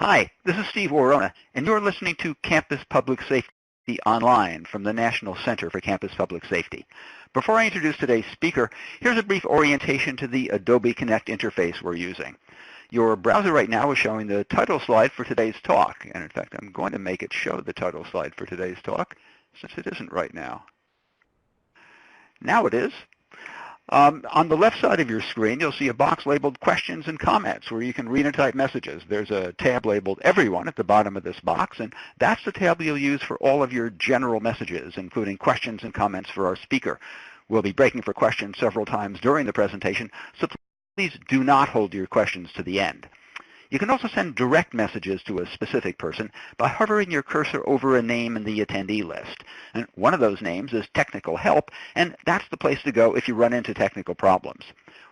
Hi, this is Steve Worona, and you're listening to Campus Public Safety Online from the National Center for Campus Public Safety. Before I introduce today's speaker, here's a brief orientation to the Adobe Connect interface we're using. Your browser right now is showing the title slide for today's talk, and in fact, I'm going to make it show the title slide for today's talk, since it isn't right now. Now it is. On the left side of your screen, you'll see a box labeled Questions and Comments where you can read and type messages. There's a tab labeled Everyone at the bottom of this box, and that's the tab you'll use for all of your general messages, including questions and comments for our speaker. We'll be breaking for questions several times during the presentation, so please do not hold your questions to the end. You can also send direct messages to a specific person by hovering your cursor over a name in the attendee list. And one of those names is Technical Help, and that's the place to go if you run into technical problems.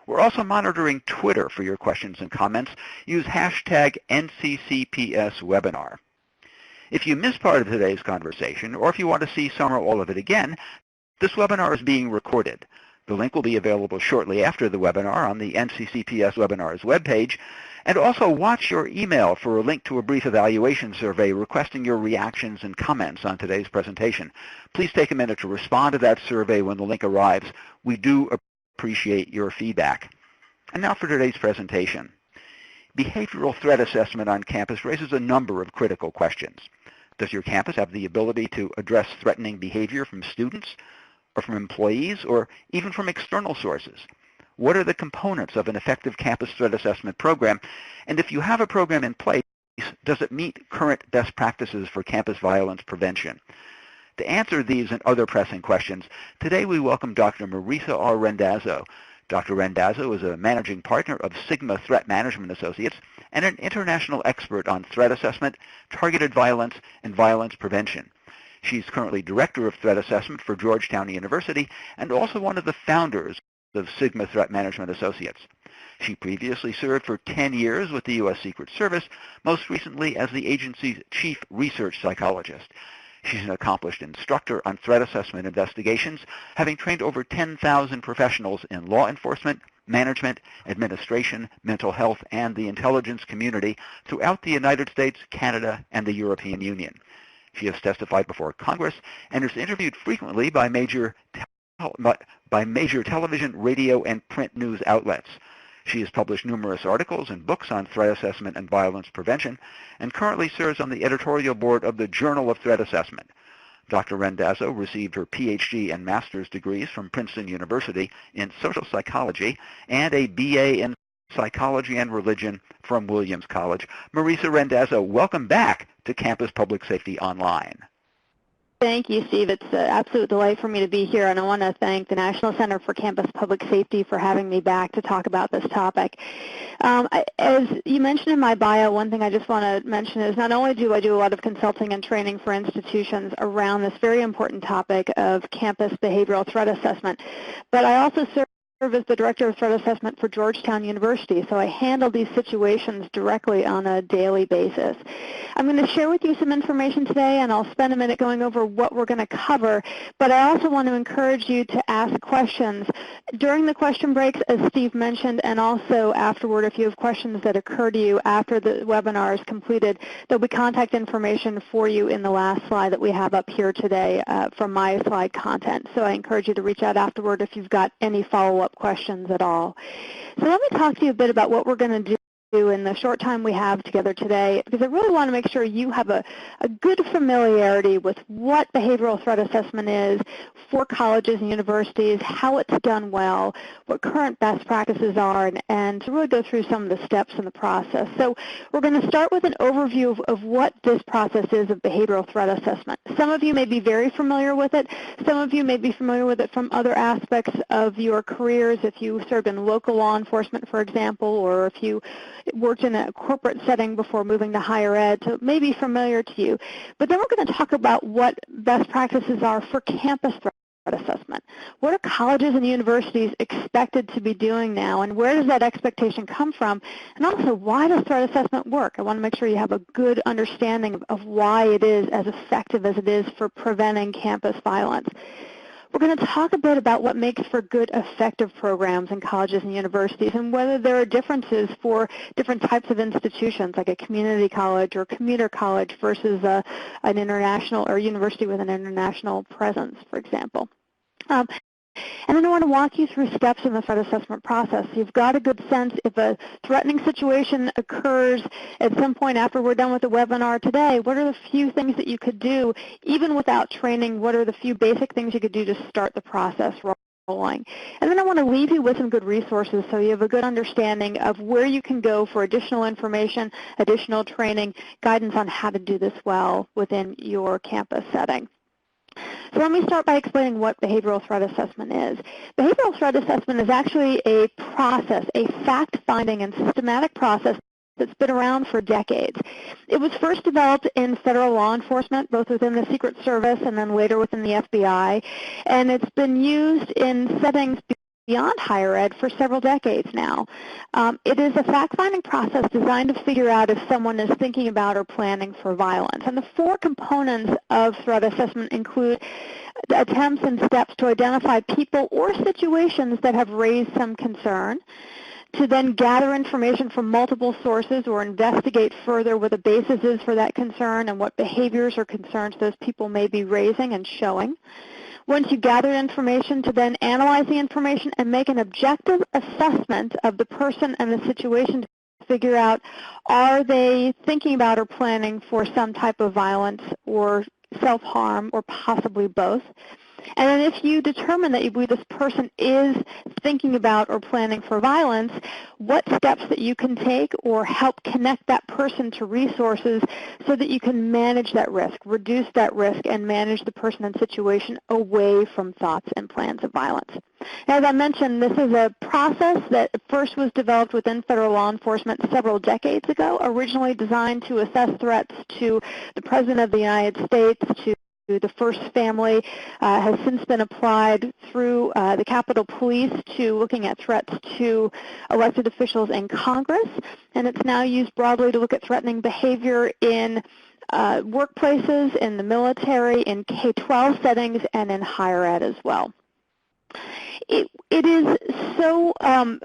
We're also monitoring Twitter for your questions and comments. Use hashtag NCCPSwebinar. If you missed part of today's conversation, or if you want to see some or all of it again, this webinar is being recorded. The link will be available shortly after the webinar on the NCCPS Webinars webpage. And also watch your email for a link to a brief evaluation survey requesting your reactions and comments on today's presentation. Please take a minute to respond to that survey when the link arrives. We do appreciate your feedback. And now for today's presentation. Behavioral threat assessment on campus raises a number of critical questions. Does your campus have the ability to address threatening behavior from students, or from employees, or even from external sources? What are the components of an effective campus threat assessment program? And if you have a program in place, does it meet current best practices for campus violence prevention? To answer these and other pressing questions, today we welcome Dr. Marisa R. Randazzo. Dr. Randazzo is a managing partner of Sigma Threat Management Associates and an international expert on threat assessment, targeted violence, and violence prevention. She's currently Director of Threat Assessment for Georgetown University and also one of the founders of Sigma Threat Management Associates. She previously served for 10 years with the U.S. Secret Service, most recently as the agency's Chief Research Psychologist. She's an accomplished instructor on threat assessment investigations, having trained over 10,000 professionals in law enforcement, management, administration, mental health, and the intelligence community throughout the United States, Canada, and the European Union. She has testified before Congress and is interviewed frequently by major television, radio, and print news outlets. She has published numerous articles and books on threat assessment and violence prevention, and currently serves on the editorial board of the Journal of Threat Assessment. Dr. Randazzo received her PhD and master's degrees from Princeton University in social psychology and a BA in psychology and religion from Williams College. Marisa Randazzo, welcome back to Campus Public Safety Online. Thank you, Steve. It's an absolute delight for me to be here, and I want to thank the National Center for Campus Public Safety for having me back to talk about this topic. As you mentioned in my bio, one thing I just want to mention is not only do I do a lot of consulting and training for institutions around this very important topic of campus behavioral threat assessment, but I also serve as the Director of Threat Assessment for Georgetown University, so I handle these situations directly on a daily basis. I'm going to share with you some information today, and I'll spend a minute going over what we're going to cover, but I also want to encourage you to ask questions during the question breaks, as Steve mentioned, and also afterward if you have questions that occur to you after the webinar is completed. There'll be contact information for you in the last slide that we have up here today from my slide content, so I encourage you to reach out afterward if you've got any follow-up questions at all. So let me talk to you a bit about what we're going to do in the short time we have together today, because I really want to make sure you have a good familiarity with what behavioral threat assessment is for colleges and universities, how it's done well, what current best practices are, and to really go through some of the steps in the process. So we're going to start with an overview of what this process is of behavioral threat assessment. Some of you may be very familiar with it. Some of you may be familiar with it from other aspects of your careers, if you served in local law enforcement, for example, or if you worked in a corporate setting before moving to higher ed, so it may be familiar to you. But then we're going to talk about what best practices are for campus threat assessment. What are colleges and universities expected to be doing now, and where does that expectation come from? And also, why does threat assessment work? I want to make sure you have a good understanding of why it is as effective as it is for preventing campus violence. We're going to talk a bit about what makes for good, effective programs in colleges and universities and whether there are differences for different types of institutions like a community college or commuter college versus an international or university with an international presence, for example. And then I want to walk you through steps in the threat assessment process. You've got a good sense if a threatening situation occurs at some point after we're done with the webinar today, what are the few things that you could do, even without training, what are the few basic things you could do to start the process rolling. And then I want to leave you with some good resources so you have a good understanding of where you can go for additional information, additional training, guidance on how to do this well within your campus setting. So let me start by explaining what behavioral threat assessment is. Behavioral threat assessment is actually a process, a fact-finding and systematic process that's been around for decades. It was first developed in federal law enforcement, both within the Secret Service and then later within the FBI, and it's been used in settings beyond higher ed for several decades now. It is a fact-finding process designed to figure out if someone is thinking about or planning for violence. And the four components of threat assessment include the attempts and steps to identify people or situations that have raised some concern, to then gather information from multiple sources or investigate further what the basis is for that concern and what behaviors or concerns those people may be raising and showing. Once you gather information, to then analyze the information and make an objective assessment of the person and the situation to figure out, are they thinking about or planning for some type of violence or self-harm or possibly both. And then if you determine that you believe this person is thinking about or planning for violence, what steps that you can take or help connect that person to resources so that you can manage that risk, reduce that risk, and manage the person and situation away from thoughts and plans of violence. As I mentioned, this is a process that first was developed within federal law enforcement several decades ago, originally designed to assess threats to the President of the United States, to the first family, has since been applied through the Capitol Police to looking at threats to elected officials in Congress, and it's now used broadly to look at threatening behavior in workplaces, in the military, in K-12 settings, and in higher ed as well. It is so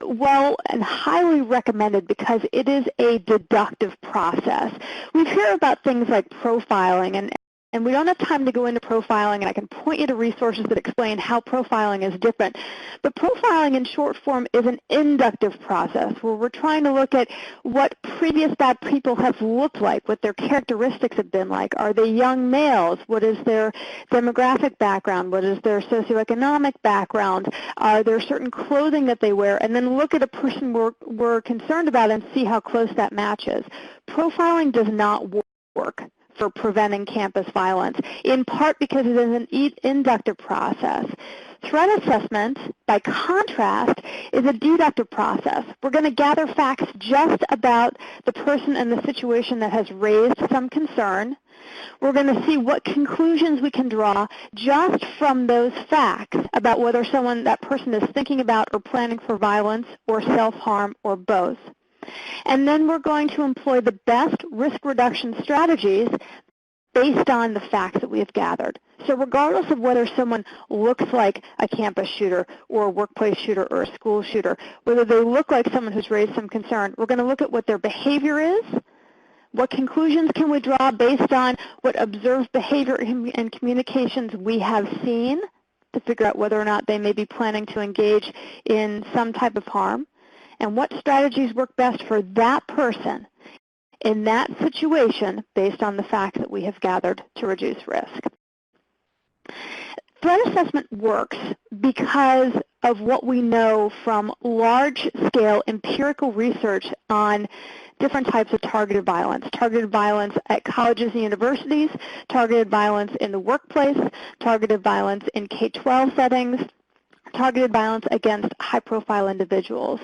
well and highly recommended because it is a deductive process. We hear about things like profiling, and we don't have time to go into profiling, and I can point you to resources that explain how profiling is different. But profiling in short form is an inductive process where we're trying to look at what previous bad people have looked like, what their characteristics have been like. Are they young males? What is their demographic background? What is their socioeconomic background? Are there certain clothing that they wear? And then look at a person we're concerned about and see how close that matches. Profiling does not work for preventing campus violence, in part because it is an inductive process. Threat assessment, by contrast, is a deductive process. We're going to gather facts just about the person and the situation that has raised some concern. We're going to see what conclusions we can draw just from those facts about whether that person is thinking about or planning for violence or self-harm or both. And then we're going to employ the best risk reduction strategies based on the facts that we have gathered. So regardless of whether someone looks like a campus shooter or a workplace shooter or a school shooter, whether they look like someone who's raised some concern, we're going to look at what their behavior is, what conclusions can we draw based on what observed behavior and communications we have seen to figure out whether or not they may be planning to engage in some type of harm, and what strategies work best for that person in that situation based on the facts that we have gathered to reduce risk. Threat assessment works because of what we know from large-scale empirical research on different types of targeted violence at colleges and universities, targeted violence in the workplace, targeted violence in K-12 settings, targeted violence against high-profile individuals.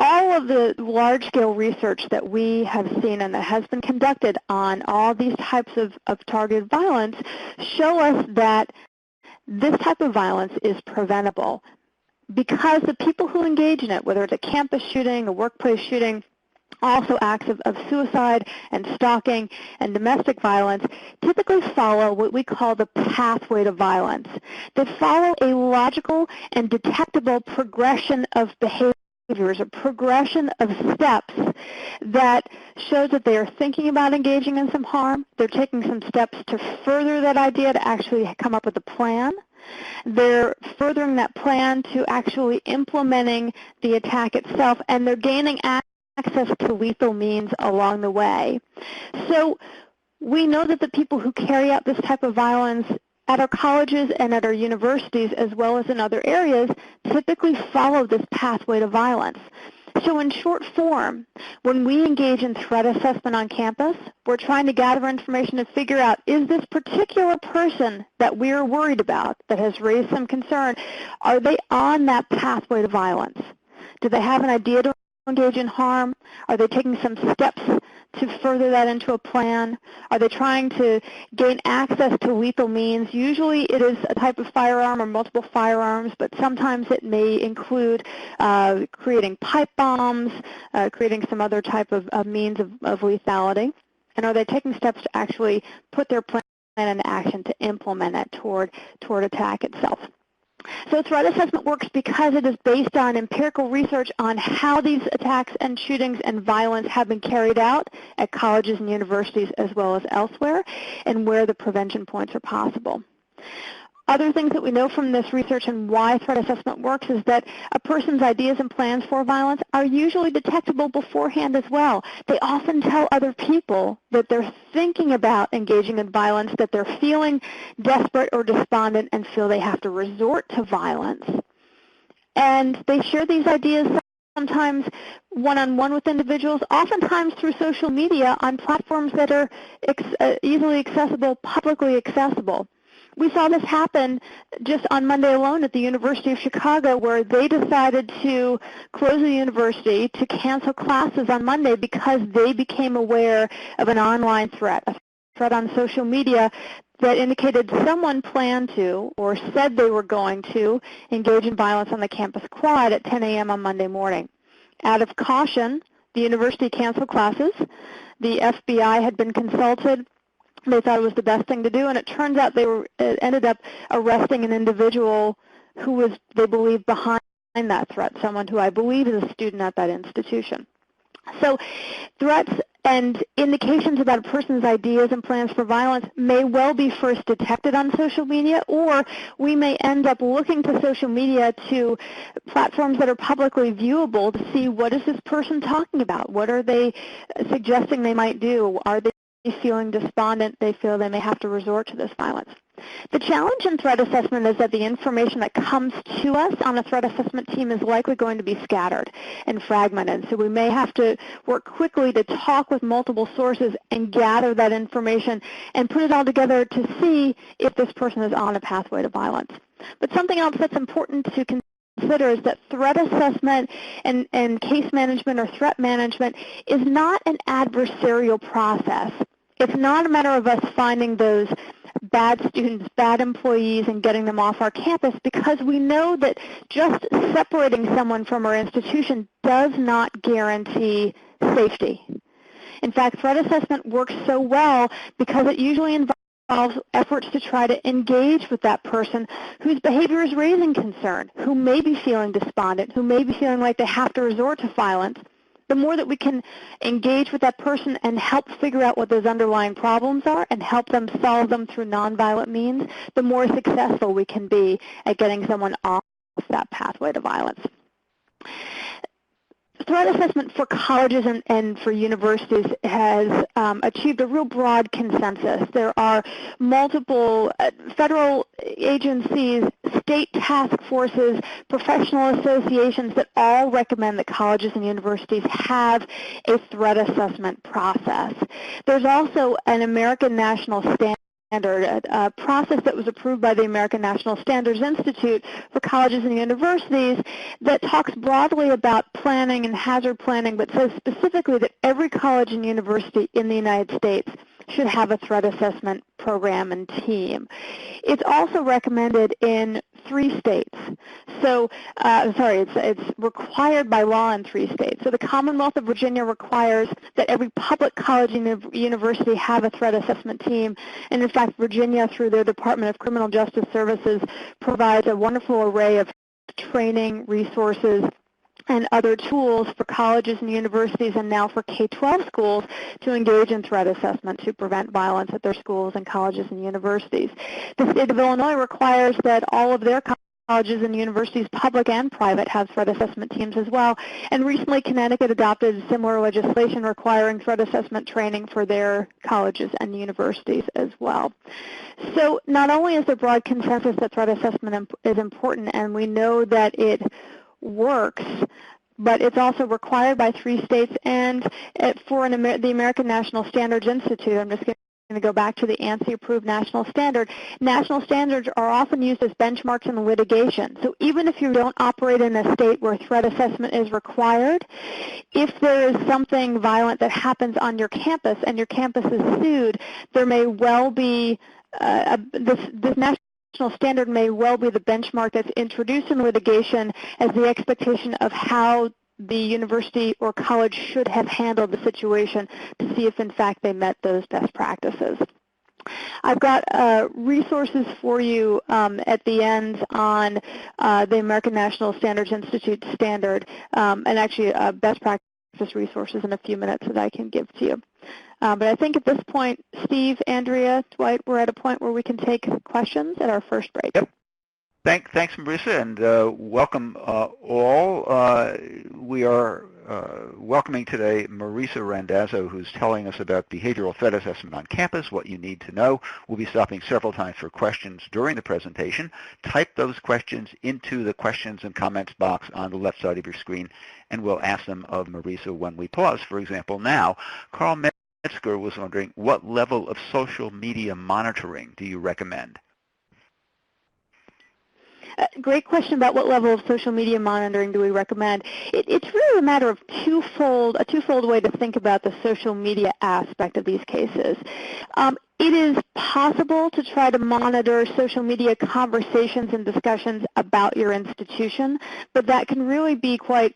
All of the large-scale research that we have seen and that has been conducted on all these types of targeted violence show us that this type of violence is preventable because the people who engage in it, whether it's a campus shooting, a workplace shooting, Also, acts of suicide and stalking and domestic violence typically follow what we call the pathway to violence. They follow a logical and detectable progression of behaviors, a progression of steps that shows that they are thinking about engaging in some harm. They're taking some steps to further that idea, to actually come up with a plan. They're furthering that plan to actually implementing the attack itself, and they're gaining access to lethal means along the way. So we know that the people who carry out this type of violence at our colleges and at our universities, as well as in other areas, typically follow this pathway to violence. So in short form, when we engage in threat assessment on campus, we're trying to gather information to figure out, is this particular person that we're worried about, that has raised some concern, are they on that pathway to violence? Do they have an idea to engage in harm? Are they taking some steps to further that into a plan? Are they trying to gain access to lethal means? Usually it is a type of firearm or multiple firearms, but sometimes it may include creating pipe bombs, creating some other type of means of lethality. And are they taking steps to actually put their plan into action to implement it toward attack itself? So threat assessment works because it is based on empirical research on how these attacks and shootings and violence have been carried out at colleges and universities as well as elsewhere, and where the prevention points are possible. Other things that we know from this research and why threat assessment works is that a person's ideas and plans for violence are usually detectable beforehand as well. They often tell other people that they're thinking about engaging in violence, that they're feeling desperate or despondent and feel they have to resort to violence. And they share these ideas sometimes one-on-one with individuals, oftentimes through social media on platforms that are easily accessible, publicly accessible. We saw this happen just on Monday alone at the University of Chicago, where they decided to close the university, to cancel classes on Monday because they became aware of an online threat, a threat on social media that indicated someone planned to or said they were going to engage in violence on the campus quad at 10 a.m. on Monday morning. Out of caution, the university canceled classes. The FBI had been consulted. They thought it was the best thing to do, and it turns out they ended up arresting an individual who was, they believe, behind that threat, someone who I believe is a student at that institution. So threats and indications about a person's ideas and plans for violence may well be first detected on social media, or we may end up looking to social media, to platforms that are publicly viewable, to see, what is this person talking about? What are they suggesting they might do? Are they feeling despondent? They feel they may have to resort to this violence. The challenge in threat assessment is that the information that comes to us on a threat assessment team is likely going to be scattered and fragmented. So we may have to work quickly to talk with multiple sources and gather that information and put it all together to see if this person is on a pathway to violence. But something else that's important to consider is that threat assessment and case management or threat management is not an adversarial process. It's not a matter of us finding those bad students, bad employees, and getting them off our campus, because we know that just separating someone from our institution does not guarantee safety. In fact, threat assessment works so well because it usually involves efforts to try to engage with that person whose behavior is raising concern, who may be feeling despondent, who may be feeling like they have to resort to violence. The more that we can engage with that person and help figure out what those underlying problems are and help them solve them through nonviolent means, the more successful we can be at getting someone off that pathway to violence. Threat assessment for colleges and for universities has achieved a real broad consensus. There are multiple federal agencies, state task forces, professional associations that all recommend that colleges and universities have a threat assessment process. There's also an American National Standard, a process that was approved by the American National Standards Institute for colleges and universities that talks broadly about planning and hazard planning, but says specifically that every college and university in the United States should have a threat assessment program and team. It's also recommended in 3 states. So, it's required by law in 3 states. So the Commonwealth of Virginia requires that every public college and university have a threat assessment team. And in fact, Virginia, through their Department of Criminal Justice Services, provides a wonderful array of training, resources, and other tools for colleges and universities, and now for K-12 schools, to engage in threat assessment to prevent violence at their schools and colleges and universities. The state of Illinois requires that all of their colleges and universities, public and private, have threat assessment teams as well. And recently, Connecticut adopted similar legislation requiring threat assessment training for their colleges and universities as well. So not only is there broad consensus that threat assessment is important, and we know that it works, but it's also required by 3 states, and for the American National Standards Institute, I'm just going to go back to the ANSI-approved national standard. National standards are often used as benchmarks in litigation. So even if you don't operate in a state where threat assessment is required, if there is something violent that happens on your campus and your campus is sued, there may well be this national standard may well be the benchmark that's introduced in litigation as the expectation of how the university or college should have handled the situation to see if in fact they met those best practices. I've got resources for you at the end on the American National Standards Institute standard, and actually best practice resources in a few minutes that I can give to you. But I think at this point, Steve, Andrea, Dwight, we're at a point where we can take questions at our first break. Yep. Thanks, Marisa, and welcome all. We are welcoming today Marisa Randazzo, who's telling us about behavioral threat assessment on campus, what you need to know. We'll be stopping several times for questions during the presentation. Type those questions into the questions and comments box on the left side of your screen, and we'll ask them of Marisa when we pause. For example, now, Carl Metzger was wondering, what level of social media monitoring do you recommend? Great question about what level of social media monitoring do we recommend. It's really a matter of a twofold way to think about the social media aspect of these cases. It is possible to try to monitor social media conversations and discussions about your institution, but that can really be quite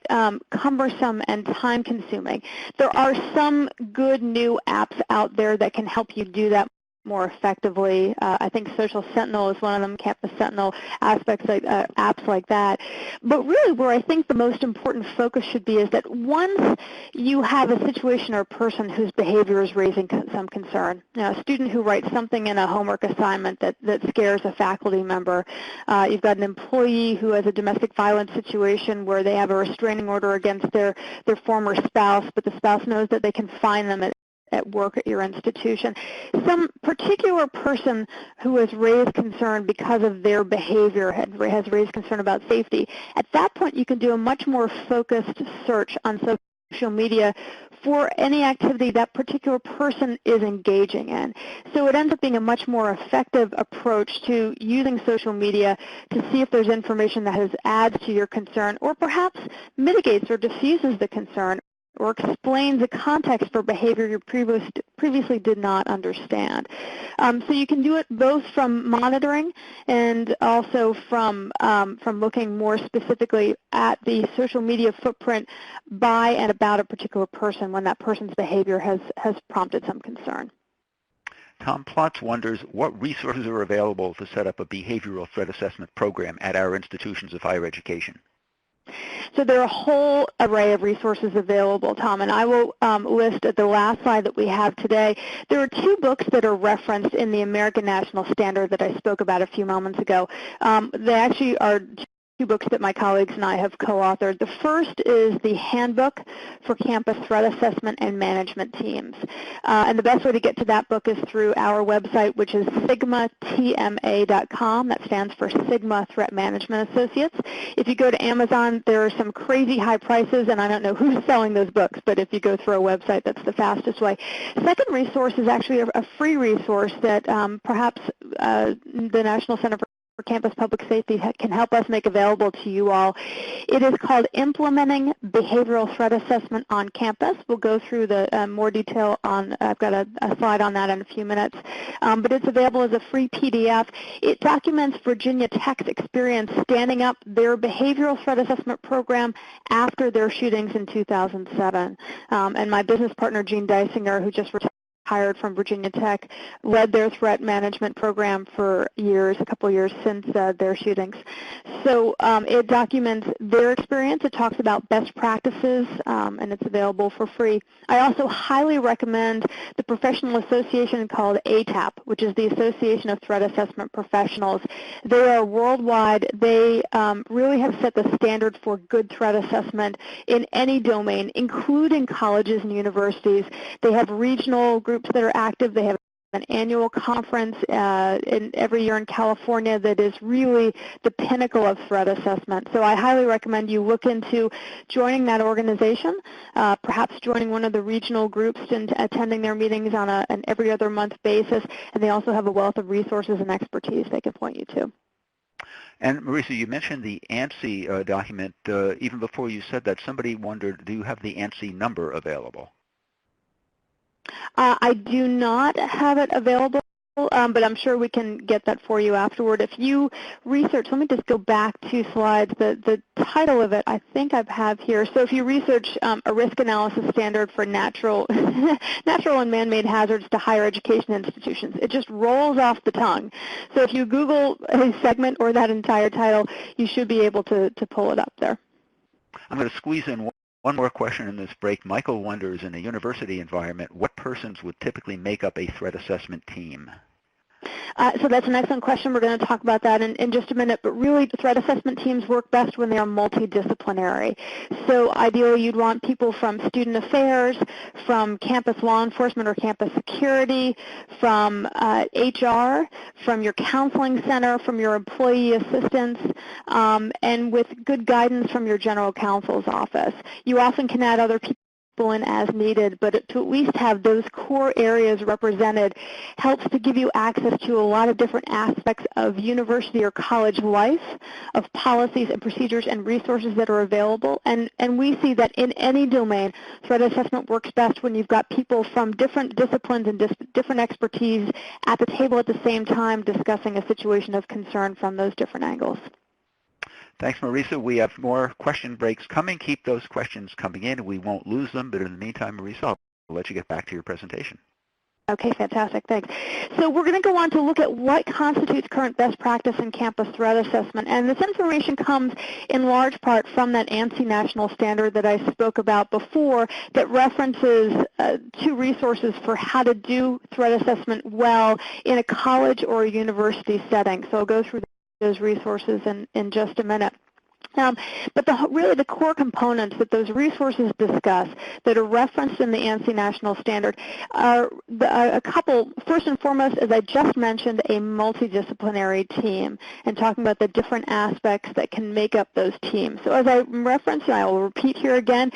cumbersome and time-consuming. There are some good new apps out there that can help you do that more effectively. I think Social Sentinel is one of them, Campus Sentinel, aspects like apps like that. But really where I think the most important focus should be is that once you have a situation or a person whose behavior is raising some concern, a student who writes something in a homework assignment that scares a faculty member, you've got an employee who has a domestic violence situation where they have a restraining order against their former spouse, but the spouse knows that they can find them at work at your institution. Some particular person who has raised concern because of their behavior has raised concern about safety. At that point, you can do a much more focused search on social media for any activity that particular person is engaging in. So it ends up being a much more effective approach to using social media to see if there's information that adds to your concern, or perhaps mitigates or diffuses the concern, or explains the context for behavior you previously did not understand. So you can do it both from monitoring and also from looking more specifically at the social media footprint by and about a particular person when that person's behavior has prompted some concern. Tom Plotz wonders what resources are available to set up a behavioral threat assessment program at our institutions of higher education. So there are a whole array of resources available, Tom, and I will list at the last slide that we have today. There are 2 books that are referenced in the American National Standard that I spoke about a few moments ago. They actually are 2 books that my colleagues and I have co-authored. The first is the Handbook for Campus Threat Assessment and Management Teams. And the best way to get to that book is through our website, which is sigmatma.com. That stands for Sigma Threat Management Associates. If you go to Amazon, there are some crazy high prices, and I don't know who's selling those books, but if you go through our website, that's the fastest way. Second resource is actually a free resource that perhaps the National Center for for Campus Public Safety can help us make available to you all. It is called Implementing Behavioral Threat Assessment on Campus. We'll go through the more detail on, I've got a slide on that in a few minutes, but it's available as a free PDF. It documents Virginia Tech's experience standing up their behavioral threat assessment program after their shootings in 2007. And my business partner, Gene Dysinger, who just hired from Virginia Tech, led their threat management program for years, a couple years since their shootings. So it documents their experience. It talks about best practices, and it's available for free. I also highly recommend the professional association called ATAP, which is the Association of Threat Assessment Professionals. They are worldwide. They really have set the standard for good threat assessment in any domain, including colleges and universities. They have regional groups that are active. They have an annual conference every year in California that is really the pinnacle of threat assessment. So I highly recommend you look into joining that organization, perhaps joining one of the regional groups and attending their meetings on an every other month basis. And they also have a wealth of resources and expertise they can point you to. And Marisa, you mentioned the ANSI document. Even before you said that, somebody wondered, do you have the ANSI number available? I do not have it available, but I'm sure we can get that for you afterward. If you research, let me just go back 2 slides. The title of it, I think I have here. So if you research a risk analysis standard for natural and man-made hazards to higher education institutions, it just rolls off the tongue. So if you Google a segment or that entire title, you should be able to pull it up there. I'm going to squeeze in one more question in this break. Michael wonders, in a university environment, what persons would typically make up a threat assessment team? So that's an excellent question. We're going to talk about that in just a minute. But really, threat assessment teams work best when they are multidisciplinary. So ideally, you'd want people from student affairs, from campus law enforcement or campus security, from HR, from your counseling center, from your employee assistance, and with good guidance from your general counsel's office. You often can add other people in as needed, but to at least have those core areas represented helps to give you access to a lot of different aspects of university or college life, of policies and procedures and resources that are available. And we see that in any domain, threat assessment works best when you've got people from different disciplines and different expertise at the table at the same time discussing a situation of concern from those different angles. Thanks, Marisa. We have more question breaks coming. Keep those questions coming in. We won't lose them, but in the meantime, Marisa, I'll let you get back to your presentation. Okay, fantastic. Thanks. So we're going to go on to look at what constitutes current best practice in campus threat assessment. And this information comes in large part from that ANSI national standard that I spoke about before that references 2 resources for how to do threat assessment well in a college or a university setting. So I'll go through those resources in just a minute. But really the core components that those resources discuss that are referenced in the ANSI National Standard are a couple. First and foremost, as I just mentioned, a multidisciplinary team, and talking about the different aspects that can make up those teams. So as I referenced, and I will repeat here again,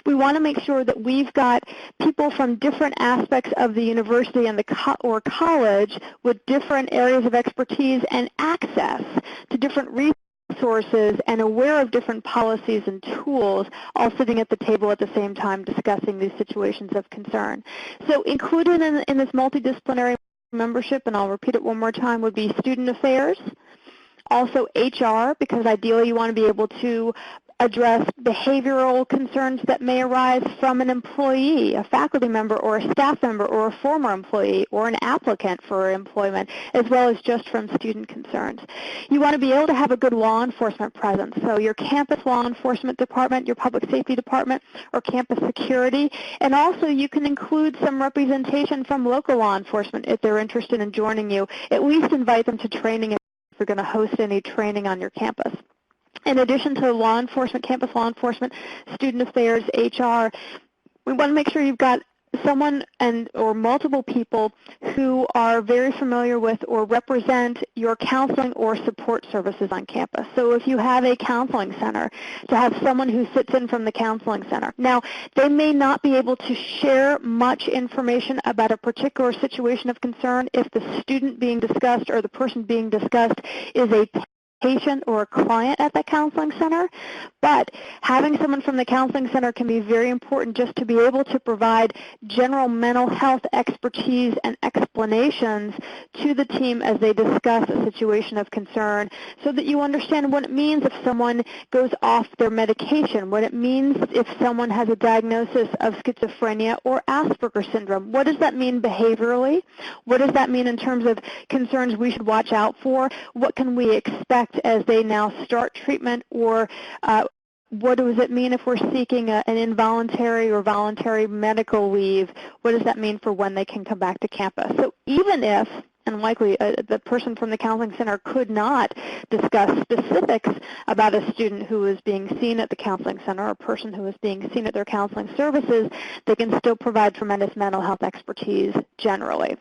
we want to make sure that we've got people from different aspects of the university and or college with different areas of expertise and access to different resources and aware of different policies and tools, all sitting at the table at the same time discussing these situations of concern. So included in this multidisciplinary membership, and I'll repeat it one more time, would be student affairs, also HR, because ideally you want to be able to address behavioral concerns that may arise from an employee, a faculty member or a staff member or a former employee or an applicant for employment, as well as just from student concerns. You want to be able to have a good law enforcement presence. So your campus law enforcement department, your public safety department, or campus security. And also you can include some representation from local law enforcement if they're interested in joining you. At least invite them to training if you're going to host any training on your campus. In addition to law enforcement, campus law enforcement, student affairs, HR, we want to make sure you've got someone or multiple people who are very familiar with or represent your counseling or support services on campus. So if you have a counseling center, to have someone who sits in from the counseling center. Now, they may not be able to share much information about a particular situation of concern if the student being discussed or the person being discussed is a patient or a client at the counseling center, but having someone from the counseling center can be very important just to be able to provide general mental health expertise and explanations to the team as they discuss a situation of concern so that you understand what it means if someone goes off their medication, what it means if someone has a diagnosis of schizophrenia or Asperger's syndrome. What does that mean behaviorally? What does that mean in terms of concerns we should watch out for? What can we expect as they now start treatment, or what does it mean if we're seeking an involuntary or voluntary medical leave? What does that mean for when they can come back to campus? So even if, and likely the person from the counseling center could not discuss specifics about a student who is being seen at the counseling center or a person who is being seen at their counseling services, they can still provide tremendous mental health expertise generally.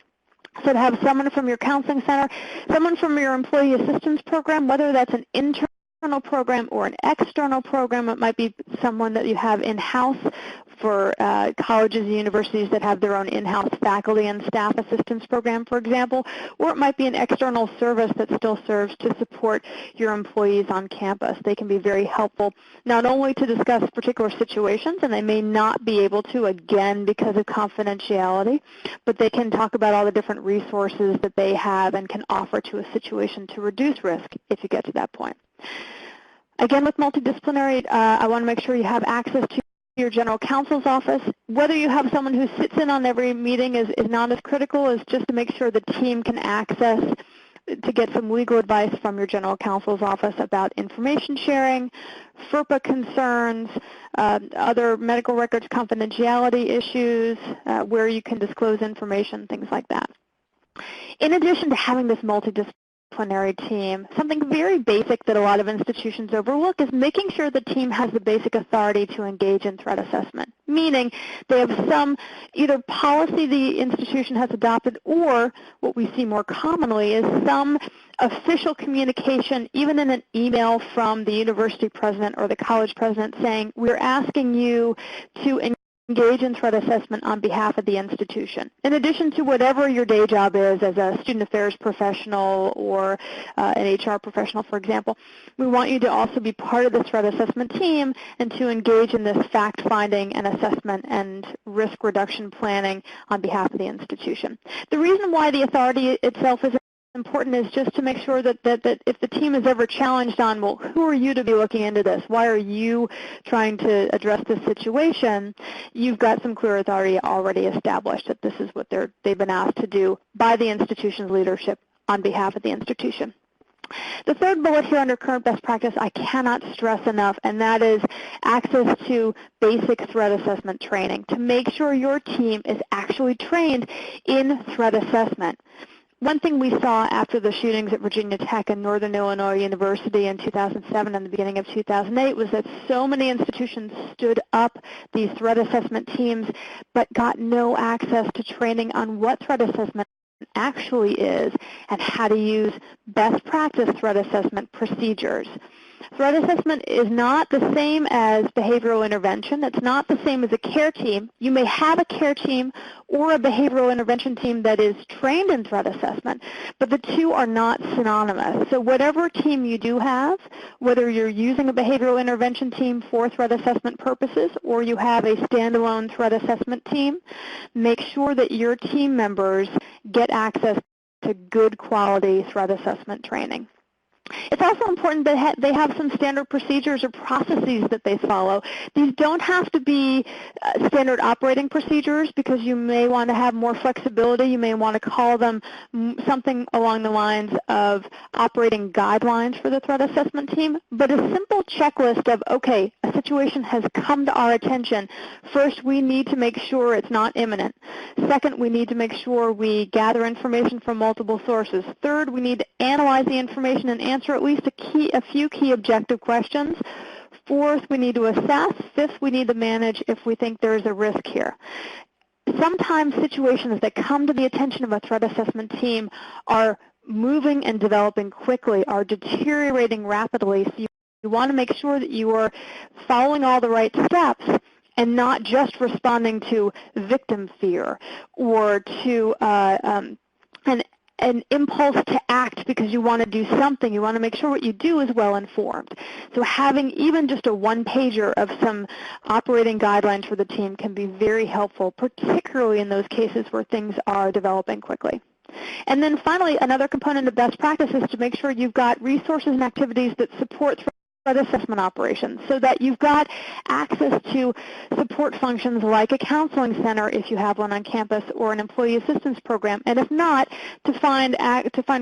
So to have someone from your counseling center, someone from your employee assistance program, whether that's an internal program or an external program, it might be someone that you have in-house for colleges and universities that have their own in-house faculty and staff assistance program, for example, or it might be an external service that still serves to support your employees on campus. They can be very helpful not only to discuss particular situations, and they may not be able to, again, because of confidentiality, but they can talk about all the different resources that they have and can offer to a situation to reduce risk if you get to that point. Again, with multidisciplinary, I want to make sure you have access to your general counsel's office. Whether you have someone who sits in on every meeting is not as critical as just to make sure the team can access to get some legal advice from your general counsel's office about information sharing, FERPA concerns, other medical records confidentiality issues, where you can disclose information, things like that. In addition to having this multidisciplinary team, something very basic that a lot of institutions overlook is making sure the team has the basic authority to engage in threat assessment, meaning they have some either policy the institution has adopted, or what we see more commonly is some official communication, even in an email from the university president or the college president saying, we're asking you to engage in threat assessment on behalf of the institution. In addition to whatever your day job is as a student affairs professional or an HR professional, for example, we want you to also be part of the threat assessment team and to engage in this fact-finding and assessment and risk reduction planning on behalf of the institution. The reason why the authority itself is important is just to make sure that if the team is ever challenged on, well, who are you to be looking into this? Why are you trying to address this situation? You've got some clear authority already established that this is what they've been asked to do by the institution's leadership on behalf of the institution. The third bullet here under current best practice I cannot stress enough, and that is access to basic threat assessment training to make sure your team is actually trained in threat assessment. One thing we saw after the shootings at Virginia Tech and Northern Illinois University in 2007 and the beginning of 2008 was that so many institutions stood up these threat assessment teams but got no access to training on what threat assessment actually is and how to use best practice threat assessment procedures. Threat assessment is not the same as behavioral intervention. It's not the same as a care team. You may have a care team or a behavioral intervention team that is trained in threat assessment, but the two are not synonymous. So whatever team you do have, whether you're using a behavioral intervention team for threat assessment purposes or you have a standalone threat assessment team, make sure that your team members get access to good quality threat assessment training. It's also important that they have some standard procedures or processes that they follow. These don't have to be standard operating procedures because you may want to have more flexibility. You may want to call them something along the lines of operating guidelines for the threat assessment team, but a simple checklist of, okay, a situation has come to our attention. First, we need to make sure it's not imminent. Second, we need to make sure we gather information from multiple sources. Third, we need to analyze the information and answer at least a few key objective questions. Fourth, we need to assess. Fifth, we need to manage if we think there is a risk here. sometimes situations that come to the attention of a threat assessment team are moving and developing quickly, are deteriorating rapidly. So you want to make sure that you are following all the right steps and not just responding to victim fear or to an impulse to act because you want to do something. You want to make sure what you do is well informed. So having even just a one-pager of some operating guidelines for the team can be very helpful, particularly in those cases where things are developing quickly. And then finally, another component of best practice is to make sure you've got resources and activities that support threat assessment operations, so that you've got access to support functions like a counseling center if you have one on campus, or an employee assistance program, and if not, to find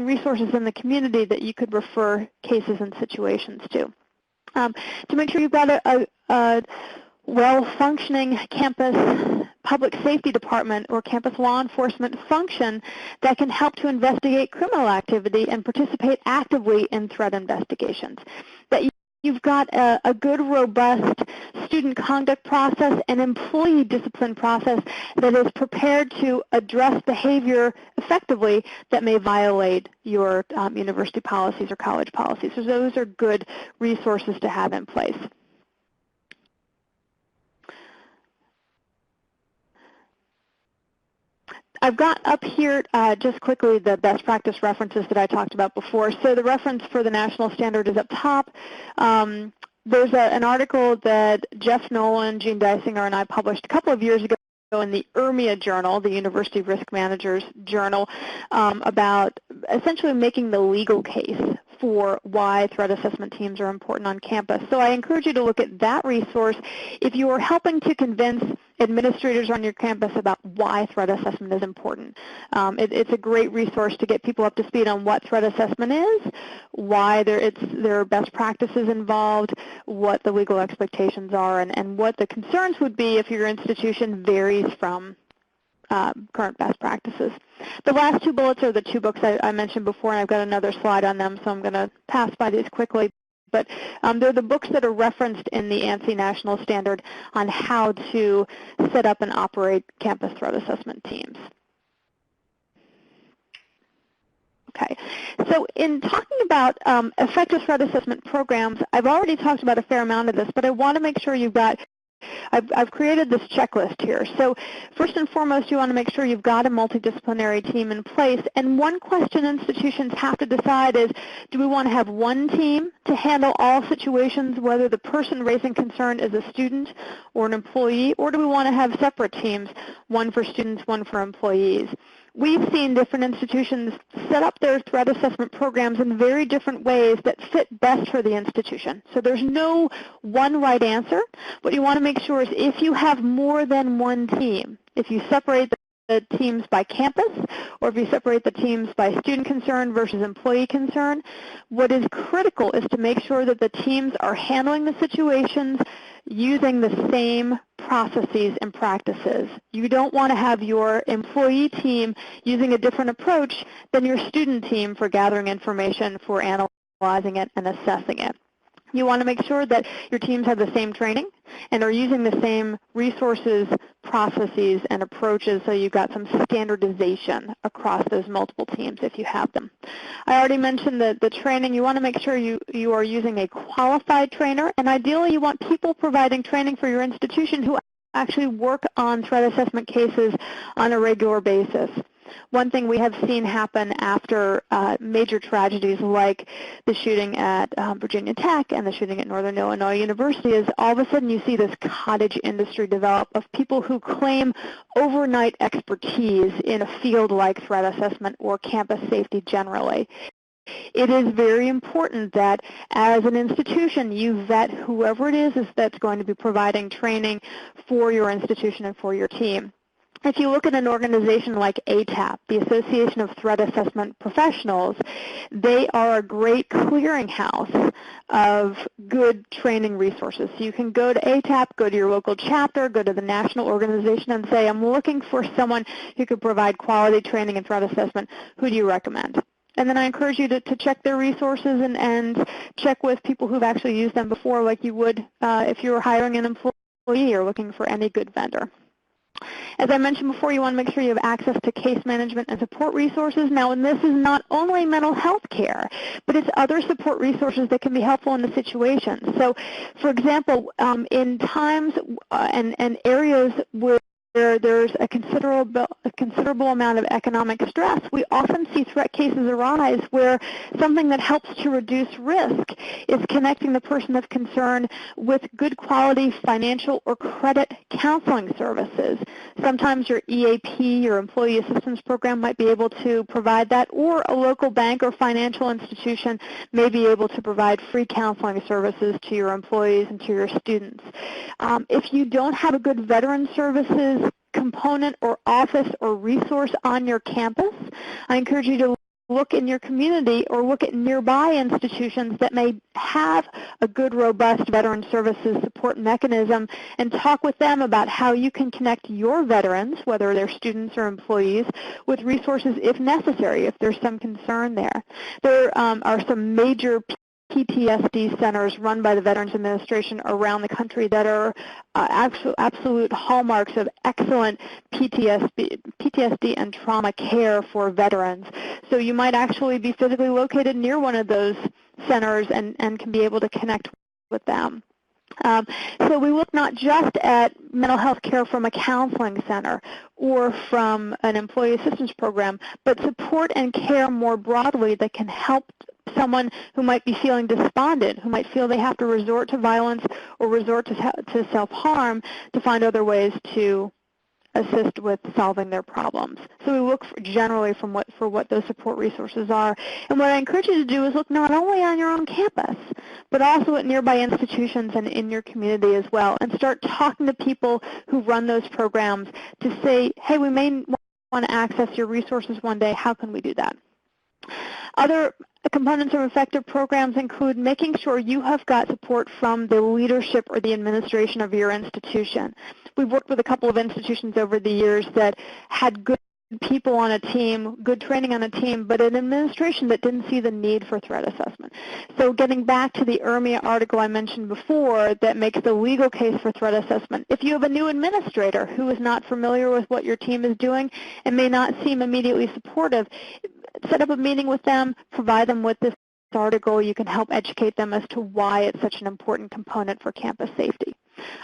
resources in the community that you could refer cases and situations to. To make sure you've got a well-functioning campus public safety department or campus law enforcement function that can help to investigate criminal activity and participate actively in threat investigations. That you've got a good, robust student conduct process and employee discipline process that is prepared to address behavior effectively that may violate your university policies or college policies. So those are good resources to have in place. I've got up here just quickly the best practice references that I talked about before. So the reference for the national standard is up top. There's an article that Jeff Nolan, Gene Dysinger, and I published a couple of years ago in the URMIA Journal, the University Risk Managers Journal, about essentially making the legal case for why threat assessment teams are important on campus. So I encourage you to look at that resource if you are helping to convince administrators on your campus about why threat assessment is important. It's a great resource to get people up to speed on what threat assessment is, why there are best practices involved, what the legal expectations are, and what the concerns would be if your institution varies from current best practices. The last two bullets are the two books I mentioned before, and I've got another slide on them, so I'm going to pass by these quickly. But they're the books that are referenced in the ANSI National Standard on how to set up and operate campus threat assessment teams. Okay, so in talking about effective threat assessment programs, I've already talked about a fair amount of this, but I want to make sure you've got I've created this checklist here. So first and foremost, you want to make sure you've got a multidisciplinary team in place. And one question institutions have to decide is, do we want to have one team to handle all situations, whether the person raising concern is a student or an employee, or do we want to have separate teams, one for students, one for employees? We've seen different institutions set up their threat assessment programs in very different ways that fit best for the institution. So there's no one right answer. What you want to make sure is if you have more than one team, if you separate the teams by campus, or if you separate the teams by student concern versus employee concern, what is critical is to make sure that the teams are handling the situations using the same processes and practices. You don't want to have your employee team using a different approach than your student team for gathering information, for analyzing it, and assessing it. You want to make sure that your teams have the same training and are using the same resources, processes, and approaches, so you've got some standardization across those multiple teams if you have them. I already mentioned the training. You want to make sure you are using a qualified trainer, and ideally you want people providing training for your institution who actually work on threat assessment cases on a regular basis. One thing we have seen happen after major tragedies like the shooting at Virginia Tech and the shooting at Northern Illinois University is all of a sudden you see this cottage industry develop of people who claim overnight expertise in a field like threat assessment or campus safety generally. It is very important that as an institution you vet whoever it is that's going to be providing training for your institution and for your team. If you look at an organization like ATAP, the Association of Threat Assessment Professionals, they are a great clearinghouse of good training resources. So you can go to ATAP, go to your local chapter, go to the national organization and say, I'm looking for someone who could provide quality training in threat assessment. Who do you recommend? And then I encourage you to check their resources and check with people who've actually used them before, like you would if you were hiring an employee or looking for any good vendor. As I mentioned before, you want to make sure you have access to case management and support resources. Now, and this is not only mental health care, but it's other support resources that can be helpful in the situation. So, for example, in times and areas where there's a considerable amount of economic stress, we often see threat cases arise where something that helps to reduce risk is connecting the person of concern with good quality financial or credit counseling services. Sometimes your EAP, your Employee Assistance Program, might be able to provide that, or a local bank or financial institution may be able to provide free counseling services to your employees and to your students. If you don't have a good veteran services component or office or resource on your campus, I encourage you to look in your community or look at nearby institutions that may have a good, robust veteran services support mechanism and talk with them about how you can connect your veterans, whether they're students or employees, with resources if necessary, if there's some concern there. There are some major PTSD centers run by the Veterans Administration around the country that are absolute hallmarks of excellent PTSD and trauma care for veterans. So you might actually be physically located near one of those centers and can be able to connect with them. So we look not just at mental health care from a counseling center or from an employee assistance program, but support and care more broadly that can help someone who might be feeling despondent, who might feel they have to resort to violence or resort to self-harm to find other ways to assist with solving their problems. So we look generally for what those support resources are. And what I encourage you to do is look not only on your own campus, but also at nearby institutions and in your community as well, and start talking to people who run those programs to say, hey, we may want to access your resources one day. How can we do that? Other components of effective programs include making sure you have got support from the leadership or the administration of your institution. We've worked with a couple of institutions over the years that had good people on a team, good training on a team, but an administration that didn't see the need for threat assessment. So getting back to the ERMIA article I mentioned before that makes the legal case for threat assessment, if you have a new administrator who is not familiar with what your team is doing and may not seem immediately supportive, set up a meeting with them, provide them with this article. You can help educate them as to why it's such an important component for campus safety.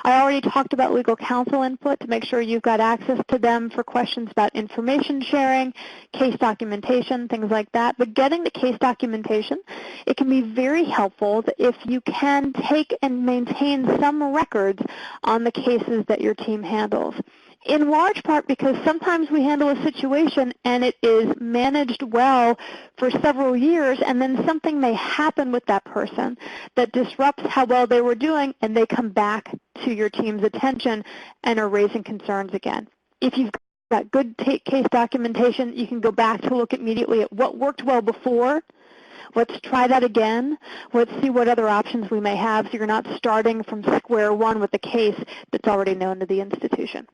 I already talked about legal counsel input to make sure you've got access to them for questions about information sharing, case documentation, things like that. But getting the case documentation, it can be very helpful if you can take and maintain some records on the cases that your team handles. In large part because sometimes we handle a situation and it is managed well for several years, and then something may happen with that person that disrupts how well they were doing, and they come back to your team's attention and are raising concerns again. If you've got good case documentation, you can go back to look immediately at what worked well before. Let's try that again. Let's see what other options we may have so you're not starting from square one with the case that's already known to the institution.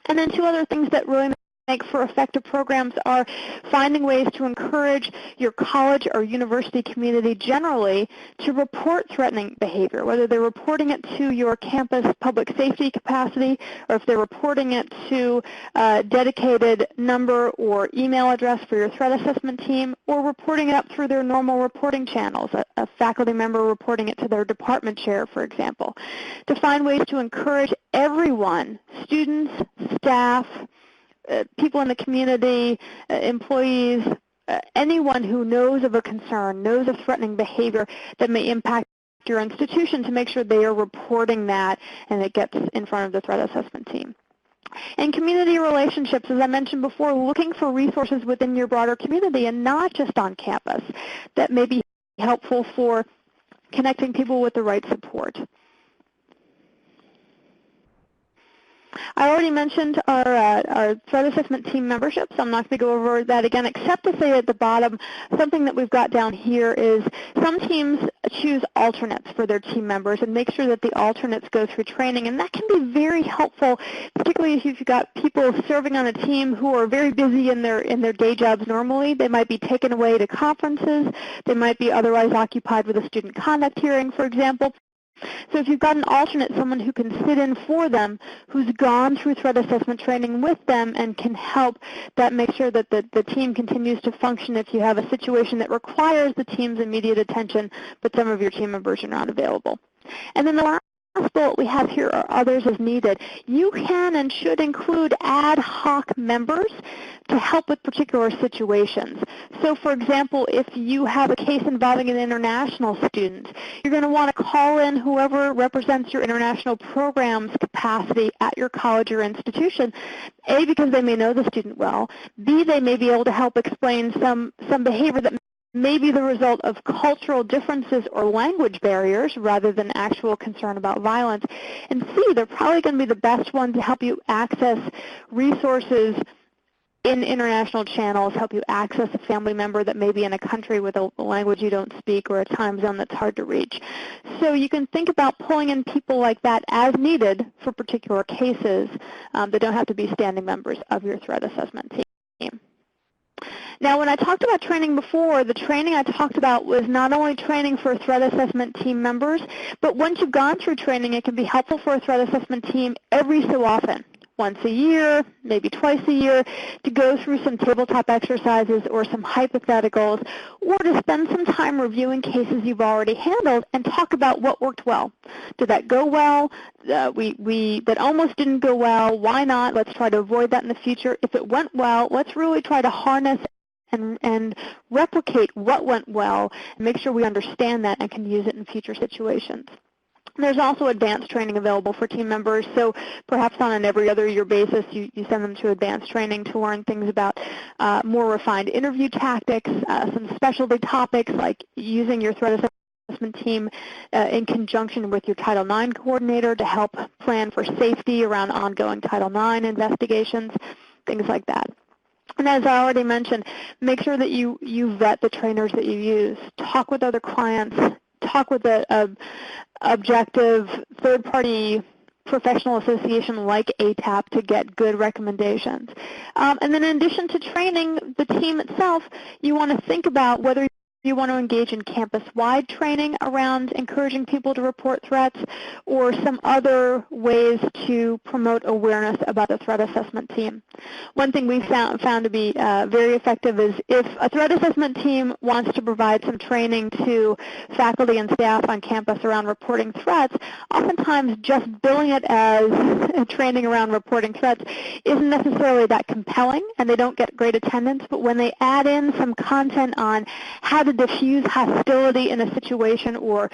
And then two other things that really make for effective programs are finding ways to encourage your college or university community generally to report threatening behavior, whether they're reporting it to your campus public safety capacity or if they're reporting it to a dedicated number or email address for your threat assessment team, or reporting it up through their normal reporting channels, a faculty member reporting it to their department chair, for example, to find ways to encourage everyone, students, staff, people in the community, employees, anyone who knows of a concern, knows of threatening behavior that may impact your institution, to make sure they are reporting that and it gets in front of the threat assessment team. And community relationships, as I mentioned before, looking for resources within your broader community and not just on campus that may be helpful for connecting people with the right support. I already mentioned our threat assessment team membership, so I'm not going to go over that again, except to say at the bottom, something that we've got down here is some teams choose alternates for their team members and make sure that the alternates go through training, and that can be very helpful, particularly if you've got people serving on a team who are very busy in their day jobs normally. They might be taken away to conferences. They might be otherwise occupied with a student conduct hearing, for example. So if you've got an alternate, someone who can sit in for them, who's gone through threat assessment training with them and can help that make sure that the team continues to function if you have a situation that requires the team's immediate attention, but some of your team members are not available. And then the last bullet we have here are others as needed. You can and should include ad hoc members to help with particular situations. So for example, if you have a case involving an international student, you're going to want to call in whoever represents your international programs capacity at your college or institution, A, because they may know the student well, B, they may be able to help explain some behavior that may be the result of cultural differences or language barriers rather than actual concern about violence. And C, they're probably going to be the best one to help you access resources in international channels, help you access a family member that may be in a country with a language you don't speak or a time zone that's hard to reach. So you can think about pulling in people like that as needed for particular cases that don't have to be standing members of your threat assessment team. Now, when I talked about training before, the training I talked about was not only training for threat assessment team members, but once you've gone through training, it can be helpful for a threat assessment team every so often, once a year, maybe twice a year, to go through some tabletop exercises or some hypotheticals, or to spend some time reviewing cases you've already handled and talk about what worked well. Did that go well? That almost didn't go well. Why not? Let's try to avoid that in the future. If it went well, let's really try to harness and replicate what went well and make sure we understand that and can use it in future situations. There's also advanced training available for team members, so perhaps on an every other year basis you send them to advanced training to learn things about more refined interview tactics, some specialty topics like using your threat assessment team in conjunction with your Title IX coordinator to help plan for safety around ongoing Title IX investigations, things like that. And as I already mentioned, make sure that you vet the trainers that you use. Talk with other clients. Talk with an objective third-party professional association like ATAP to get good recommendations. And then in addition to training the team itself, you want to think about whether you want to engage in campus-wide training around encouraging people to report threats or some other ways to promote awareness about the threat assessment team. One thing we found to be very effective is if a threat assessment team wants to provide some training to faculty and staff on campus around reporting threats, oftentimes just billing it as training around reporting threats isn't necessarily that compelling, and they don't get great attendance. But when they add in some content on how to diffuse hostility in a situation or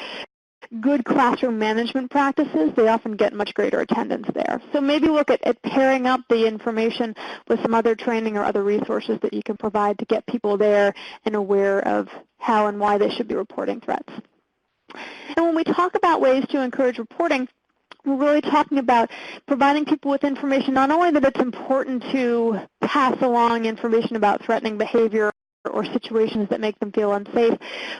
good classroom management practices, they often get much greater attendance there. So maybe look at pairing up the information with some other training or other resources that you can provide to get people there and aware of how and why they should be reporting threats. And when we talk about ways to encourage reporting, we're really talking about providing people with information, not only that it's important to pass along information about threatening behavior or situations that make them feel unsafe,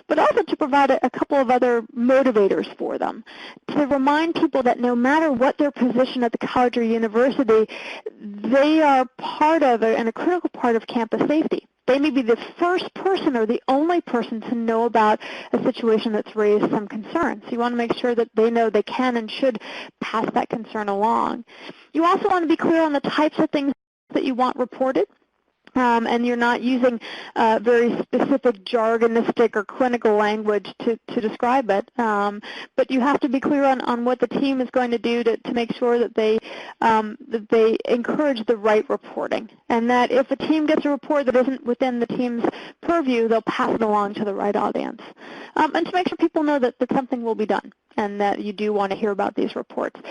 but also to provide a couple of other motivators for them, to remind people that no matter what their position at the college or university, they are part of and a critical part of campus safety. They may be the first person or the only person to know about a situation that's raised some concern. So you want to make sure that they know they can and should pass that concern along. You also want to be clear on the types of things that you want reported. And you're not using very specific jargonistic or clinical language to describe it. But you have to be clear on what the team is going to do to make sure that they encourage the right reporting. And that if a team gets a report that isn't within the team's purview, they'll pass it along to the right audience. And to make sure people know that something will be done and that you do want to hear about these reports.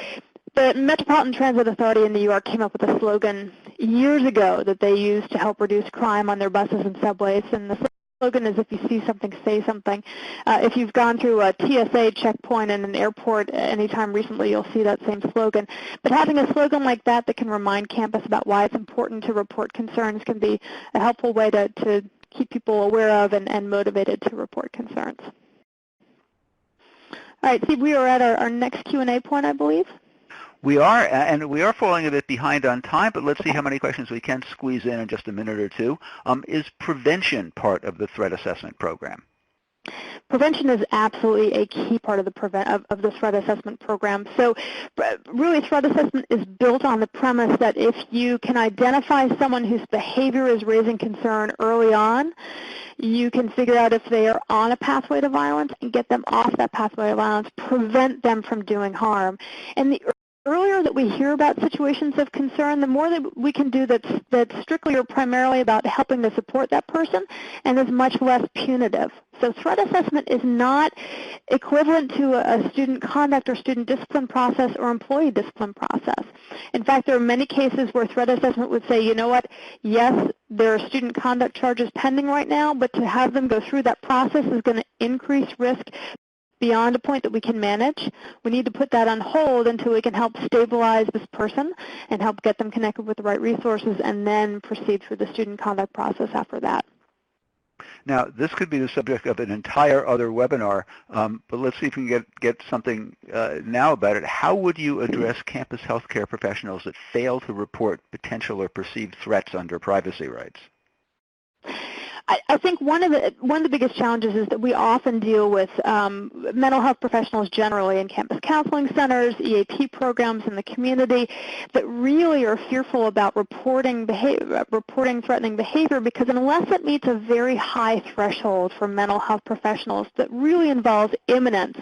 The Metropolitan Transit Authority in New York came up with a slogan years ago that they use to help reduce crime on their buses and subways, and the slogan is, if you see something, say something. If you've gone through a TSA checkpoint in an airport anytime recently, you'll see that same slogan. But having a slogan like that that can remind campus about why it's important to report concerns can be a helpful way to keep people aware of and motivated to report concerns. All right, Steve, we are at our next Q&A point, I believe. We are, and we are falling a bit behind on time, but let's see how many questions we can squeeze in just a minute or two. Is prevention part of the threat assessment program? Prevention is absolutely a key part of the threat assessment program. So really, threat assessment is built on the premise that if you can identify someone whose behavior is raising concern early on, you can figure out if they are on a pathway to violence and get them off that pathway to violence, prevent them from doing harm. And the earlier that we hear about situations of concern, the more that we can do that's strictly or primarily about helping to support that person and is much less punitive. So threat assessment is not equivalent to a student conduct or student discipline process or employee discipline process. In fact, there are many cases where threat assessment would say, you know what, yes, there are student conduct charges pending right now, but to have them go through that process is going to increase risk beyond a point that we can manage. We need to put that on hold until we can help stabilize this person and help get them connected with the right resources and then proceed through the student conduct process after that. Now, this could be the subject of an entire other webinar, but let's see if we can get something now about it. How would you address campus healthcare professionals that fail to report potential or perceived threats under privacy rights? I think one of the biggest challenges is that we often deal with mental health professionals generally in campus counseling centers, EAP programs in the community that really are fearful about reporting threatening behavior, because unless it meets a very high threshold for mental health professionals that really involves imminence,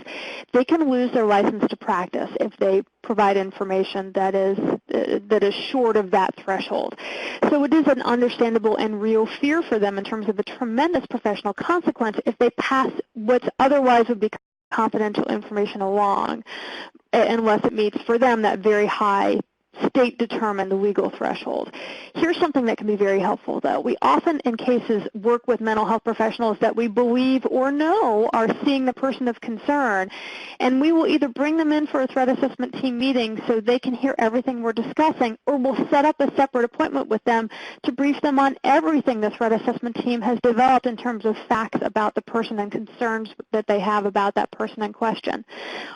they can lose their license to practice if they provide information that is short of that threshold. So it is an understandable and real fear for them in terms of a tremendous professional consequence if they pass what otherwise would be confidential information along, unless it meets for them that very high state-determined legal threshold. Here's something that can be very helpful, though. We often, in cases, work with mental health professionals that we believe or know are seeing the person of concern, and we will either bring them in for a threat assessment team meeting so they can hear everything we're discussing, or we'll set up a separate appointment with them to brief them on everything the threat assessment team has developed in terms of facts about the person and concerns that they have about that person in question.